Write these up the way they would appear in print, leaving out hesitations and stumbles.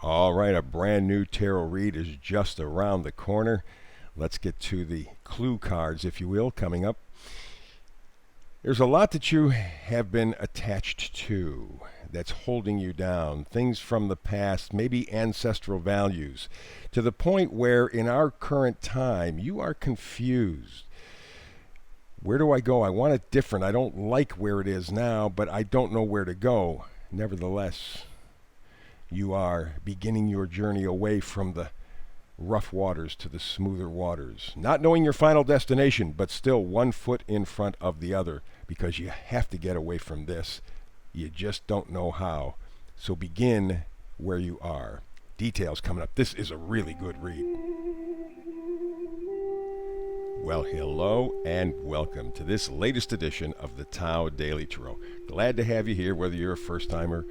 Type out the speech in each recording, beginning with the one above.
All right, a brand new tarot read is just around the corner. Let's get to the clue cards, if you will, coming up. There's a lot that you have been attached to that's holding you down. Things from the past, maybe ancestral values, to the point where in our current time you are confused. Where do I go? I want it different. I don't like where it is now, but I don't know where to go. Nevertheless, you are beginning your journey away from the rough waters to the smoother waters, not knowing your final destination, but still one foot in front of the other, because you have to get away from this. You just don't know how. So begin where you are. Details coming up. This is a really good read. Well, hello and welcome to this latest edition of the Tao Daily Tarot. Glad to have you here, whether you're a first-timer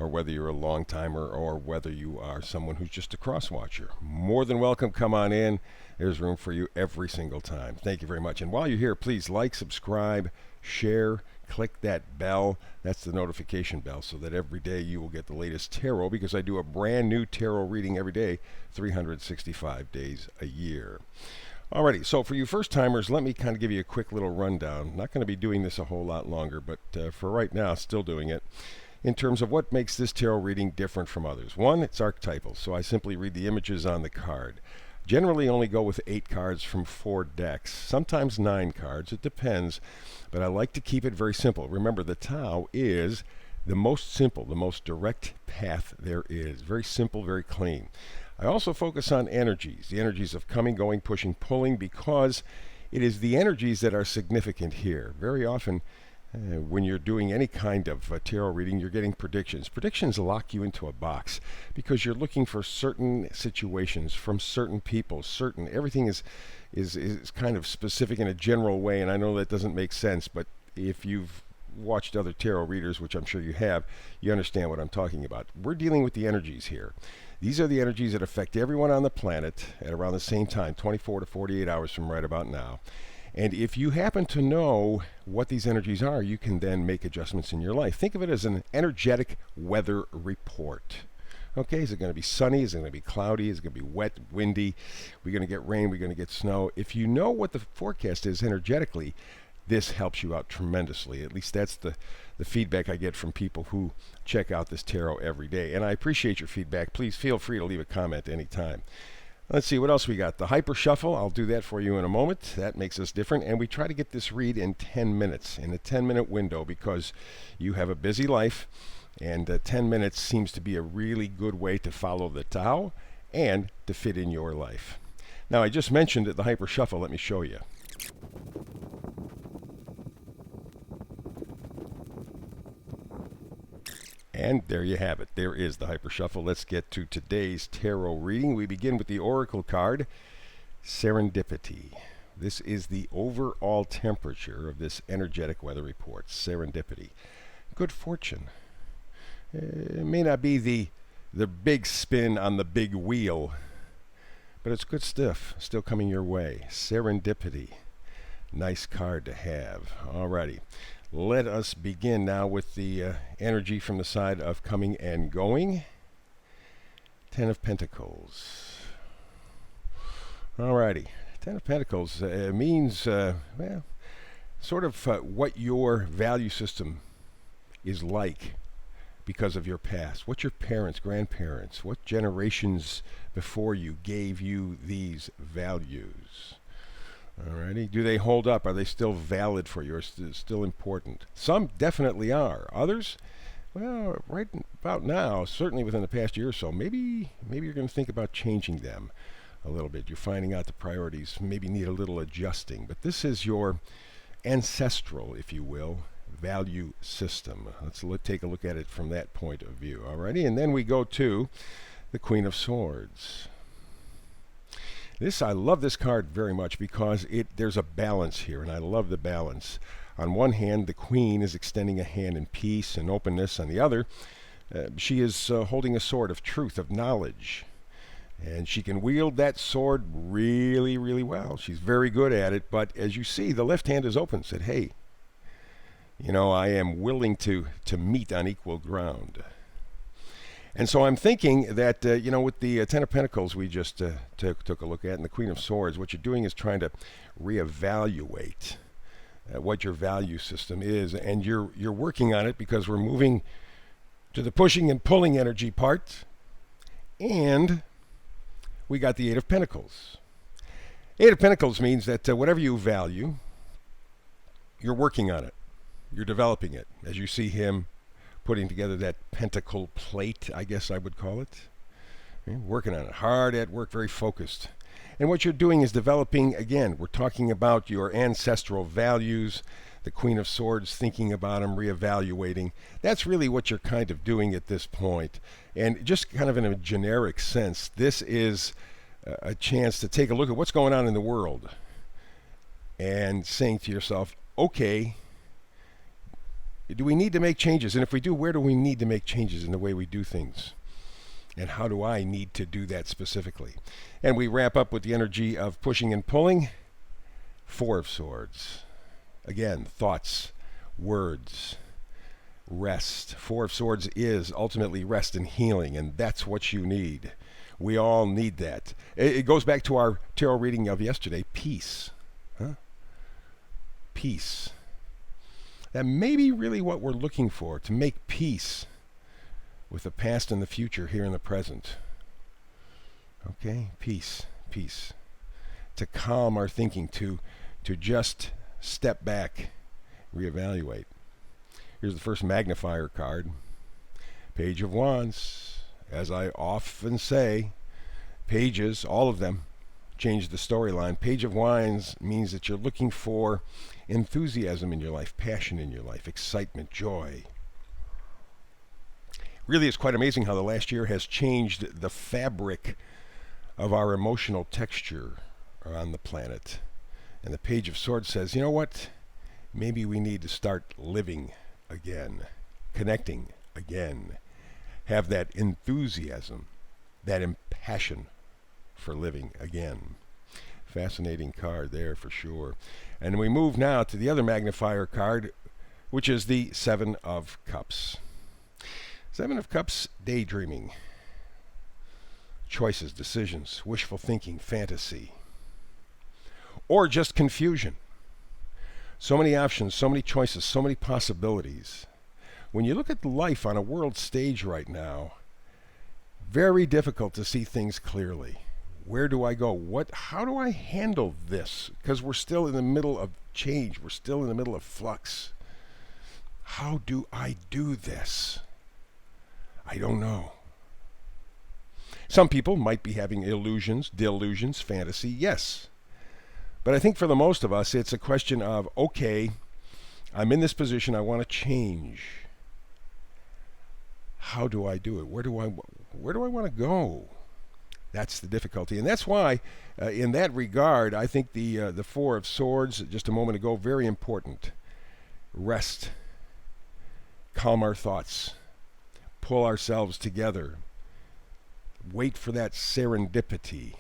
or whether you're a long-timer or whether you are someone who's just a cross-watcher. More than welcome. Come on in. There's room for you every single time. Thank you very much. And while you're here, please like, subscribe, share, click that bell. That's the notification bell, so that every day you will get the latest tarot, because I do a brand new tarot reading every day, 365 days a year. Alrighty, so for you first-timers, let me kind of give you a quick little rundown. Not going to be doing this a whole lot longer, but for right now, still doing it. In terms of what makes this tarot reading different from others. One, it's archetypal, so I simply read the images on the card. Generally only go with 8 cards from 4 decks, sometimes 9 cards, it depends, but I like to keep it very simple. Remember, the Tao is the most simple, the most direct path there is. Very simple, very clean. I also focus on energies, the energies of coming, going, pushing, pulling, because it is the energies that are significant here. Very often, when you're doing any kind of tarot reading, you're getting predictions. Predictions lock you into a box because you're looking for certain situations from certain people. Everything is kind of specific in a general way, and I know that doesn't make sense, but if you've watched other tarot readers, which I'm sure you have, you understand what I'm talking about. We're dealing with the energies here. These are the energies that affect everyone on the planet at around the same time, 24 to 48 hours from right about now. And if you happen to know what these energies are, you can then make adjustments in your life. Think of it as an energetic weather report. Okay, is it going to be sunny? Is it going to be cloudy? Is it going to be wet, windy? We're going to get rain? We're going to get snow? If you know what the forecast is energetically, this helps you out tremendously. At least that's the feedback I get from people who check out this tarot every day. And I appreciate your feedback. Please feel free to leave a comment anytime. Let's see what else we got. The Hyper Shuffle, I'll do that for you in a moment. That makes us different. And we try to get this read in 10 minutes, in a 10-minute window, because you have a busy life, and 10 minutes seems to be a really good way to follow the Tao and to fit in your life. Now, I just mentioned the Hyper Shuffle. Let me show you. And there you have it. There is the Hyper Shuffle. Let's get to today's tarot reading. We begin with the Oracle card, Serendipity. This is the overall temperature of this energetic weather report, Serendipity. Good fortune. It may not be the big spin on the big wheel, but it's good stuff still coming your way. Serendipity. Nice card to have. Alrighty. Let us begin now with the energy from the side of coming and going. 10 of Pentacles. Alrighty. 10 of Pentacles means, sort of what your value system is like because of your past. What your parents, grandparents, what generations before you gave you these values. Alrighty. Do they hold up? Are they still valid for you? Or still important? Some definitely are. Others, well, right about now, certainly within the past year or so, maybe you're going to think about changing them a little bit. You're finding out the priorities maybe need a little adjusting. But this is your ancestral, if you will, value system. Let's take a look at it from that point of view. Alrighty. And then we go to the Queen of Swords. I love this card very much because there's a balance here, and I love the balance. On one hand, the Queen is extending a hand in peace and openness. On the other, she is holding a sword of truth, of knowledge. And she can wield that sword really, really well. She's very good at it, but as you see, the left hand is open. Said, hey, I am willing to meet on equal ground. And so I'm thinking that, with the Ten of Pentacles we just took a look at, and the Queen of Swords, what you're doing is trying to reevaluate what your value system is. And you're working on it because we're moving to the pushing and pulling energy part. And we got the Eight of Pentacles. Eight of Pentacles means that whatever you value, you're working on it. You're developing it. As you see him putting together that pentacle plate, I guess I would call it. Working on it. Hard at work, very focused. And what you're doing is developing, again, we're talking about your ancestral values, the Queen of Swords, thinking about them, reevaluating. That's really what you're kind of doing at this point. And just kind of in a generic sense, this is a chance to take a look at what's going on in the world and saying to yourself, okay, do we need to make changes? And if we do, where do we need to make changes in the way we do things? And how do I need to do that specifically? And we wrap up with the energy of pushing and pulling. Four of Swords. Again, thoughts, words, rest. Four of Swords is ultimately rest and healing, and that's what you need. We all need that. It goes back to our tarot reading of yesterday, peace. Peace. That may be really what we're looking for, to make peace with the past and the future here in the present. Okay, peace. To calm our thinking, to just step back, reevaluate. Here's the first magnifier card. Page of Wands. As I often say, pages, all of them, change the storyline. Page of Wands means that you're looking for enthusiasm in your life, passion in your life, excitement, joy. Really, it's quite amazing how the last year has changed the fabric of our emotional texture on the planet. And the Page of Swords says, you know what? Maybe we need to start living again, connecting again, have that enthusiasm, that passion for living again. Fascinating card there for sure. And we move now to the other magnifier card, which is the Seven of Cups. Seven of Cups, daydreaming. Choices, decisions, wishful thinking, fantasy. Or just confusion. So many options, so many choices, so many possibilities. When you look at life on a world stage right now, very difficult to see things clearly. Where do I go? How do I handle this? Because we're still in the middle of change. We're still in the middle of flux. How do I do this? I don't know. Some people might be having illusions, delusions, fantasy, yes. But I think for the most of us, it's a question of, okay, I'm in this position, I want to change. How do I do it? Where do I want to go? That's the difficulty. And that's why, in that regard, I think the Four of Swords, just a moment ago, very important. Rest. Calm our thoughts. Pull ourselves together. Wait for that serendipity.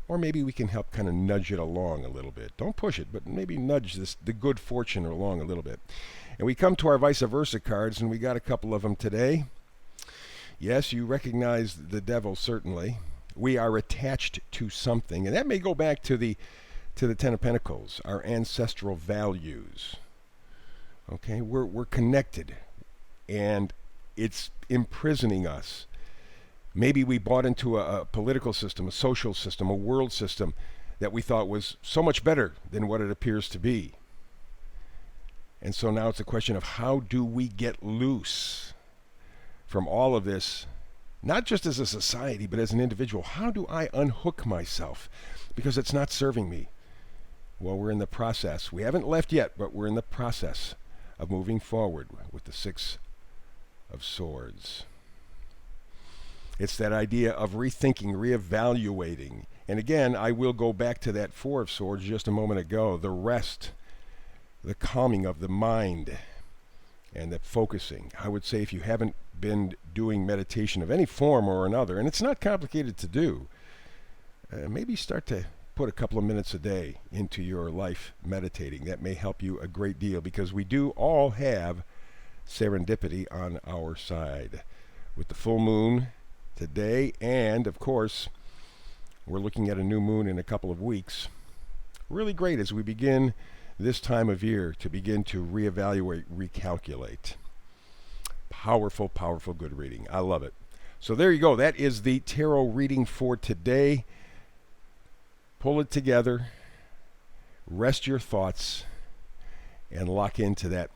Or maybe we can help kind of nudge it along a little bit. Don't push it, but maybe nudge the good fortune along a little bit. And we come to our vice versa cards, and we got a couple of them today. Yes, you recognize the devil, certainly. We are attached to something, and that may go back to the Ten of Pentacles, our ancestral values. Okay, we're connected, and it's imprisoning us. Maybe we bought into a political system, a social system, a world system that we thought was so much better than what it appears to be. And so now it's a question of how do we get loose from all of this, not just as a society, but as an individual. How do I unhook myself? Because it's not serving me. Well, we're in the process. We haven't left yet, but we're in the process of moving forward with the Six of Swords. It's that idea of rethinking, reevaluating. And again, I will go back to that Four of Swords just a moment ago. The rest, the calming of the mind, and the focusing. I would say if you haven't been doing meditation of any form or another, and it's not complicated to do, maybe start to put a couple of minutes a day into your life meditating. That may help you a great deal, because we do all have serendipity on our side. With the full moon today. And, of course, we're looking at a new moon in a couple of weeks. Really great as we begin this time of year to begin to reevaluate, recalculate. Powerful, powerful, good reading. I love it. So there you go. That is the tarot reading for today. Pull it together, rest your thoughts, and lock into that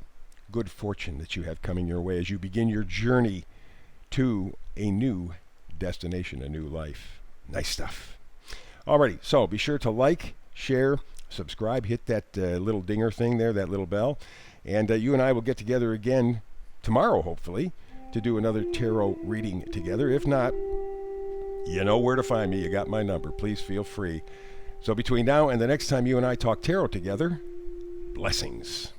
good fortune that you have coming your way as you begin your journey to a new destination, a new life. Nice stuff. Alrighty, so be sure to like, share, subscribe, hit that little dinger thing there, that little bell, and you and I will get together again tomorrow, hopefully, to do another tarot reading together. If not, you know where to find me. You got my number. Please feel free. So between now and the next time you and I talk tarot together, blessings.